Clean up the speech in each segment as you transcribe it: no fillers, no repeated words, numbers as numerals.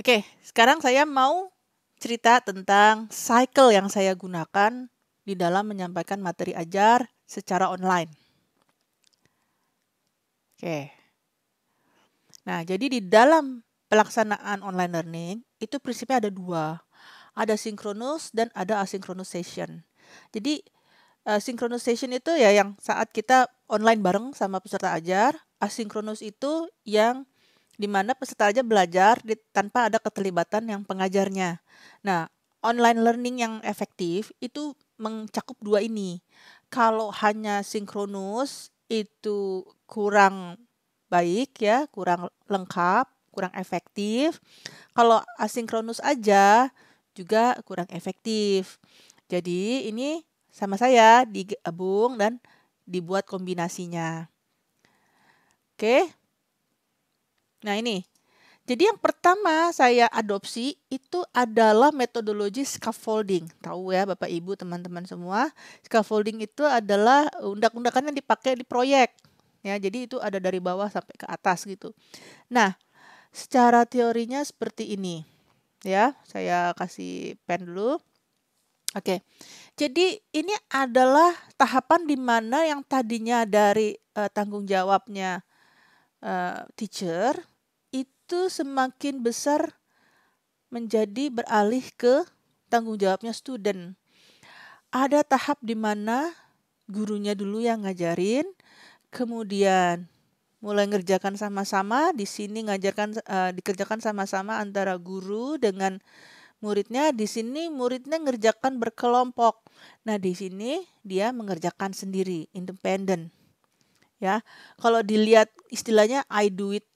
Oke, sekarang saya mau cerita tentang cycle yang saya gunakan di dalam menyampaikan materi ajar secara online. Oke. Nah, jadi di dalam pelaksanaan online learning itu prinsipnya ada dua. Ada synchronous dan ada asynchronous session. Jadi synchronous session itu ya yang saat kita online bareng sama peserta ajar. Asynchronous itu yang di mana peserta ajar belajar tanpa ada keterlibatan yang pengajarnya. Nah, online learning yang efektif itu mencakup dua ini. Kalau hanya sinkronus itu kurang baik ya, kurang lengkap, kurang efektif. Kalau asinkronus aja juga kurang efektif. Jadi ini sama saya digabung dan dibuat kombinasinya. Oke. Nah ini. Jadi yang pertama saya adopsi itu adalah metodologi scaffolding. Tahu ya Bapak Ibu teman-teman semua, scaffolding itu adalah undak-undakan yang dipakai di proyek. Ya, jadi itu ada dari bawah sampai ke atas gitu. Nah, secara teorinya seperti ini. Ya, saya kasih pen dulu. Oke. Jadi ini adalah tahapan di mana yang tadinya dari tanggung jawabnya teacher itu semakin besar menjadi beralih ke tanggung jawabnya student. Ada tahap di mana gurunya dulu yang ngajarin, kemudian mulai ngerjakan sama-sama. Di sini dikerjakan sama-sama antara guru dengan muridnya. Di sini muridnya ngerjakan berkelompok. Nah, di sini dia mengerjakan sendiri, independen. Ya, kalau dilihat istilahnya I do it,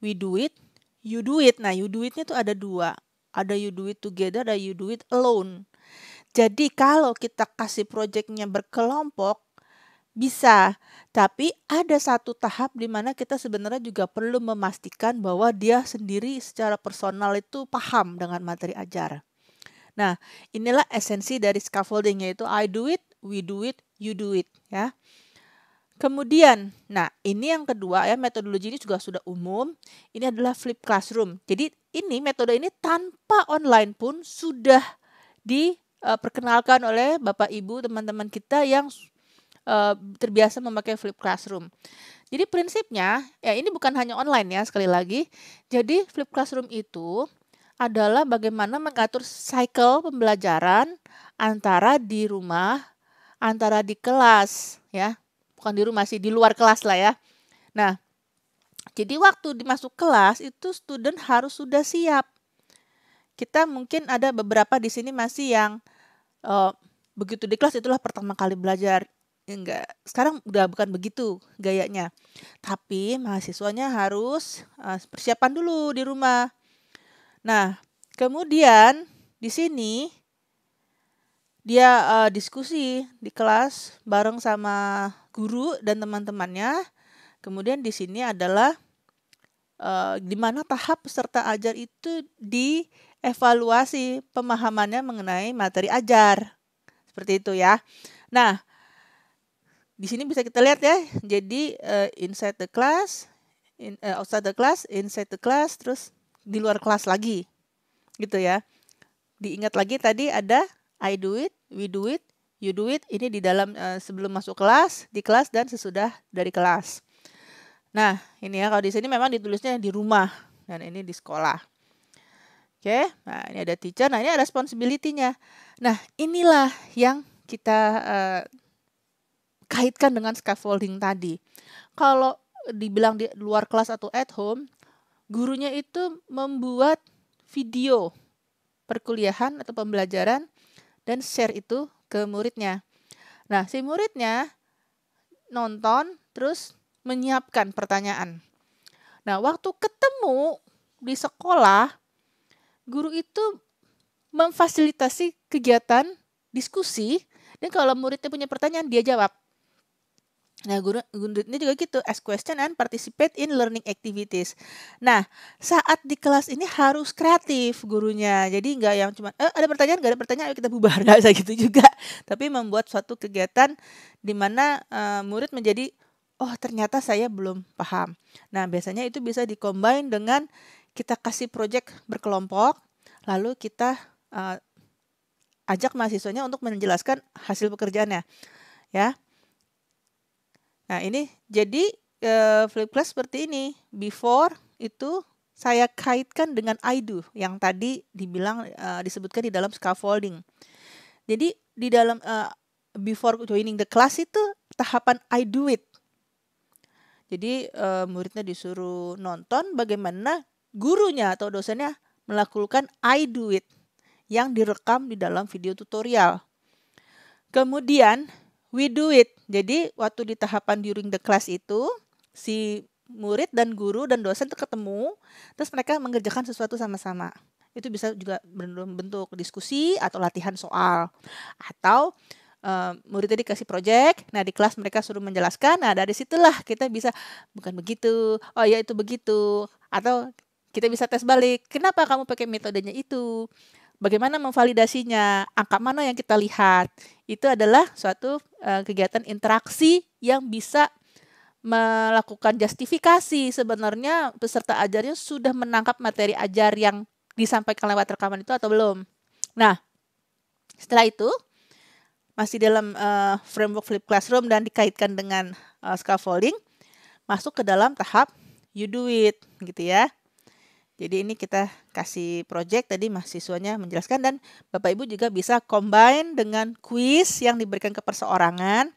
we do it, you do it. Nah, you do it-nya tuh ada dua. Ada you do it together, ada you do it alone. Jadi kalau kita kasih proyeknya berkelompok, bisa. Tapi ada satu tahap di mana kita sebenarnya juga perlu memastikan bahwa dia sendiri secara personal itu paham dengan materi ajar. Nah, inilah esensi dari scaffolding, yaitu I do it, we do it, you do it. Ya. Kemudian, nah ini yang kedua ya, metodologi ini juga sudah umum. Ini adalah flip classroom. Jadi ini metode ini tanpa online pun sudah diperkenalkan oleh Bapak Ibu teman-teman kita yang terbiasa memakai flip classroom. Jadi prinsipnya ya ini bukan hanya online ya, sekali lagi. Jadi flip classroom itu adalah bagaimana mengatur cycle pembelajaran antara di rumah, antara di kelas ya. Bukan di rumah sih, di luar kelas lah ya. Nah, jadi waktu dimasuk kelas itu student harus sudah siap. Kita mungkin ada beberapa di sini masih yang begitu di kelas itulah pertama kali belajar. Enggak, sekarang udah bukan begitu gayanya. Tapi mahasiswanya harus persiapan dulu di rumah. Nah, kemudian di sini dia diskusi di kelas bareng sama guru dan teman-temannya. Kemudian di sini adalah di mana tahap peserta ajar itu dievaluasi pemahamannya mengenai materi ajar. Seperti itu ya. Nah, di sini bisa kita lihat ya. Jadi inside the class, outside the class, inside the class, terus di luar kelas lagi. Gitu ya. Diingat lagi tadi ada I do it, we do it, you do it. Ini di dalam sebelum masuk kelas, di kelas, dan sesudah dari kelas. Nah, ini ya kalau di sini memang ditulisnya di rumah dan ini di sekolah. Oke, nah ini ada teacher, nah ini ada responsibility-nya. Nah, inilah yang kita kaitkan dengan scaffolding tadi. Kalau dibilang di luar kelas atau at home, gurunya itu membuat video perkuliahan atau pembelajaran dan share itu ke muridnya. Nah, si muridnya nonton terus menyiapkan pertanyaan. Nah, waktu ketemu di sekolah, guru itu memfasilitasi kegiatan diskusi dan kalau muridnya punya pertanyaan dia jawab. Nah, guru ini juga gitu, ask question and participate in learning activities. Nah, saat di kelas ini harus kreatif gurunya. Jadi nggak yang cuma ada pertanyaan, nggak ada pertanyaan, ayo kita bubar, nggak bisa gitu juga. Tapi membuat suatu kegiatan di mana murid menjadi, oh ternyata saya belum paham. Nah, biasanya itu bisa dikombin dengan kita kasih project berkelompok, lalu kita ajak mahasiswanya untuk menjelaskan hasil pekerjaannya, ya. Nah, ini jadi flip class seperti ini. Before itu saya kaitkan dengan I do yang tadi disebutkan di dalam scaffolding. Jadi di dalam before joining the class itu tahapan I do it. Jadi muridnya disuruh nonton bagaimana gurunya atau dosennya melakukan I do it yang direkam di dalam video tutorial. Kemudian we do it. Jadi waktu di tahapan during the class itu si murid dan guru dan dosen itu ketemu, terus mereka mengerjakan sesuatu sama-sama. Itu bisa juga bentuk diskusi atau latihan soal. Atau muridnya dikasih project, nah di kelas mereka suruh menjelaskan, nah dari situlah kita bisa bukan begitu, oh ya itu begitu, atau kita bisa tes balik, kenapa kamu pakai metodenya itu, bagaimana memvalidasinya, angka mana yang kita lihat. Itu adalah suatu kegiatan interaksi yang bisa melakukan justifikasi sebenarnya peserta ajarnya sudah menangkap materi ajar yang disampaikan lewat rekaman itu atau belum. Nah, setelah itu masih dalam framework flip classroom dan dikaitkan dengan scaffolding, masuk ke dalam tahap you do it, gitu ya. Jadi ini kita kasih project, tadi mahasiswanya menjelaskan, dan Bapak Ibu juga bisa combine dengan kuis yang diberikan ke perseorangan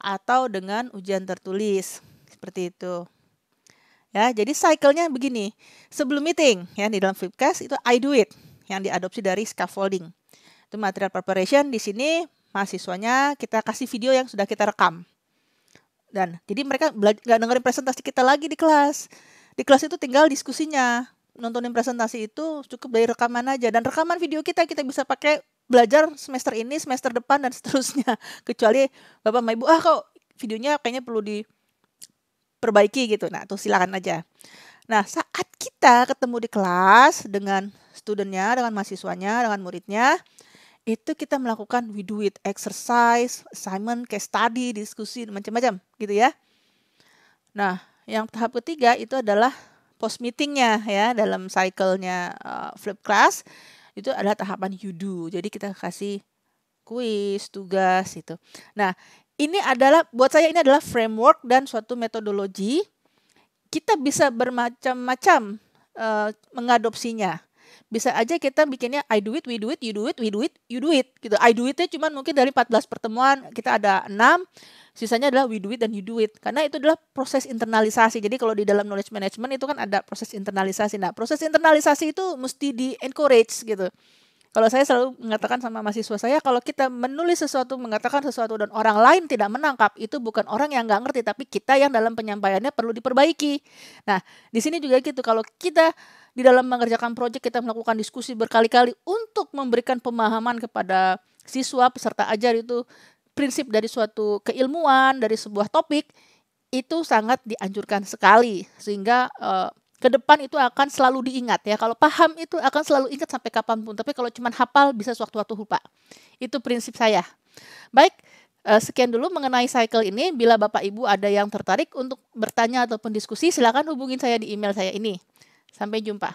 atau dengan ujian tertulis, seperti itu. Ya, jadi cycle-nya begini. Sebelum meeting, ya di dalam Flipcast itu I do it yang diadopsi dari scaffolding. Itu material preparation, di sini mahasiswanya kita kasih video yang sudah kita rekam. Dan jadi mereka nggak dengerin presentasi kita lagi di kelas. Di kelas itu tinggal diskusinya. Nontonin presentasi itu cukup dari rekaman aja, dan rekaman video kita bisa pakai belajar semester ini, semester depan, dan seterusnya. Kecuali Bapak sama Ibu, kok videonya kayaknya perlu diperbaiki gitu. Nah, tuh silakan aja. Nah, saat kita ketemu di kelas dengan studentnya, dengan mahasiswanya, dengan muridnya, itu kita melakukan we do it, exercise, assignment, case study, diskusi, macam-macam gitu ya. Nah, yang tahap ketiga itu adalah post meetingnya ya, dalam cycle-nya flip class itu adalah tahapan you do. Jadi kita kasih kuis, tugas itu. Nah, ini adalah buat saya ini adalah framework dan suatu metodologi. Kita bisa bermacam-macam mengadopsinya. Bisa aja kita bikinnya I do it, we do it, you do it, we do it, you do it gitu. I do it-nya cuma mungkin dari 14 pertemuan kita ada 6, sisanya adalah we do it dan you do it. Karena itu adalah proses internalisasi. Jadi kalau di dalam knowledge management itu kan ada proses internalisasi. Nah, proses internalisasi itu mesti di-encourage gitu. Kalau saya selalu mengatakan sama mahasiswa saya, kalau kita menulis sesuatu, mengatakan sesuatu dan orang lain tidak menangkap, itu bukan orang yang nggak ngerti, tapi kita yang dalam penyampaiannya perlu diperbaiki. Nah, di sini juga gitu, kalau kita di dalam mengerjakan proyek, kita melakukan diskusi berkali-kali untuk memberikan pemahaman kepada siswa, peserta ajar itu, prinsip dari suatu keilmuan, dari sebuah topik, itu sangat dianjurkan sekali, sehingga ke depan itu akan selalu diingat ya. Kalau paham itu akan selalu ingat sampai kapanpun. Tapi kalau cuma hafal bisa sewaktu-waktu lupa. Itu prinsip saya. Baik, sekian dulu mengenai cycle ini. Bila Bapak Ibu ada yang tertarik untuk bertanya ataupun diskusi, silakan hubungin saya di email saya ini. Sampai jumpa.